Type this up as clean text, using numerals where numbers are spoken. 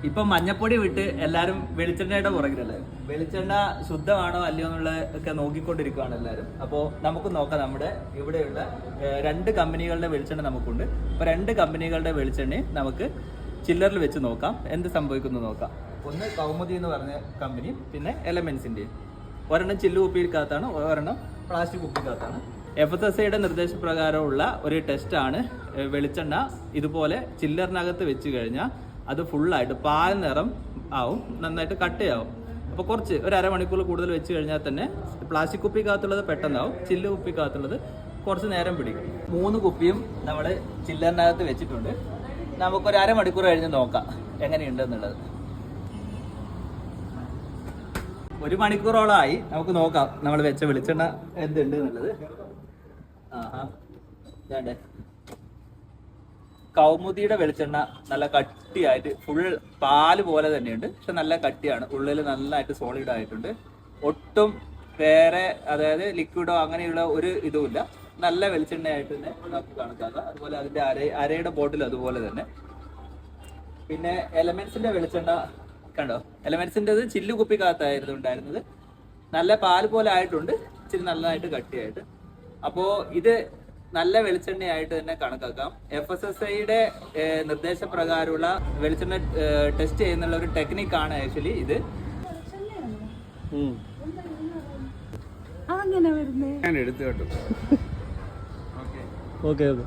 ഇപ്പൊ മഞ്ഞപ്പൊടി വിട്ട് എല്ലാരും വെളിച്ചെണ്ണയുടെ പുറകിലല്ലേ. വെളിച്ചെണ്ണ ശുദ്ധമാണോ അല്ലയോ എന്നുള്ള ഒക്കെ നോക്കിക്കൊണ്ടിരിക്കുകയാണ് എല്ലാവരും. അപ്പോൾ നമുക്ക് നോക്കാം. നമ്മുടെ ഇവിടെയുള്ള 2 കമ്പനികളുടെ വെളിച്ചെണ്ണ നമുക്കുണ്ട്. അപ്പോൾ 2 കമ്പനികളുടെ വെളിച്ചെണ്ണയും നമുക്ക് ചില്ലറിൽ വെച്ച് നോക്കാം, എന്ത് സംഭവിക്കുന്നു നോക്കാം. ഒന്ന് കൗമുദി എന്ന് പറഞ്ഞ കമ്പനി, പിന്നെ എലമെന്റ്സിന്റെയും. ഒരെണ്ണം ചില്ലു കുപ്പിക്കകത്താണ്, ഒരെണ്ണം പ്ലാസ്റ്റിക് കുപ്പിക്കകത്താണ്. FSSAIയുടെ നിർദ്ദേശപ്രകാരമുള്ള ഒരു ടെസ്റ്റാണ്. വെളിച്ചെണ്ണ ഇതുപോലെ ചില്ലറിനകത്ത് വെച്ച് കഴിഞ്ഞാൽ അത് ഫുള്ളായിട്ട് പാൽ നിറം ആവും, നന്നായിട്ട് കട്ടയാവും. അപ്പോൾ കുറച്ച് ഒരു അരമണിക്കൂർ കൂടുതൽ വെച്ച് കഴിഞ്ഞാൽ തന്നെ പ്ലാസ്റ്റിക് കുപ്പിക്കകത്തുള്ളത് പെട്ടെന്നാവും, ചില്ല് കുപ്പിക്കകത്തുള്ളത് കുറച്ച് നേരം പിടിക്കും. 3 കുപ്പിയും നമ്മൾ ചില്ലറിനകത്ത് വെച്ചിട്ടുണ്ട്. നമുക്കൊരു അരമണിക്കൂർ കഴിഞ്ഞ് നോക്കാം എങ്ങനെയുണ്ടെന്നുള്ളത്. 1 മണിക്കൂറോളമായി. നമുക്ക് നോക്കാം നമ്മൾ വെച്ച വെളിച്ചെണ്ണ എന്തുണ്ട് എന്നുള്ളത്. വേണ്ടേ, കൗമുദിയുടെ വെളിച്ചെണ്ണ നല്ല കട്ടിയായിട്ട് ഫുൾ പാല് പോലെ തന്നെയുണ്ട്, പക്ഷെ നല്ല കട്ടിയാണ്, ഉള്ളിൽ നന്നായിട്ട് സോളിഡ് ആയിട്ടുണ്ട്. ഒട്ടും വേറെ അതായത് ലിക്വിഡോ അങ്ങനെയുള്ള ഒരു ഇതുമില്ല, നല്ല വെളിച്ചെണ്ണയായിട്ട് തന്നെ നമുക്ക് കണക്കാക്കാം. അതുപോലെ അതിന്റെ അരയുടെ ബോട്ടിൽ അതുപോലെ തന്നെ. പിന്നെ എലമെന്റ്സിന്റെ വെളിച്ചെണ്ണ കണ്ടോ, എലമെന്റ്സിൻ്റെത് ചില്ലു കുപ്പിക്കകത്തായിരുന്നു ഉണ്ടായിരുന്നത്. നല്ല പാല് പോലെ ആയിട്ടുണ്ട്, ഇച്ചിരി നല്ലതായിട്ട് കട്ടിയായിട്ട്. അപ്പോൾ ഇത് നല്ല വെളിച്ചെണ്ണയായിട്ട് തന്നെ കണക്കാക്കാം. FSSAIയുടെ നിർദ്ദേശപ്രകാരമുള്ള വെളിച്ചെണ്ണ ടെസ്റ്റ് ചെയ്യുന്നുള്ള ഒരു ടെക്നിക്കാണ് ആക്ച്വലി ഇത്. അങ്ങനെ വരുന്നേ ഞാൻ എടുത്തു കേട്ടോ. Okay okay.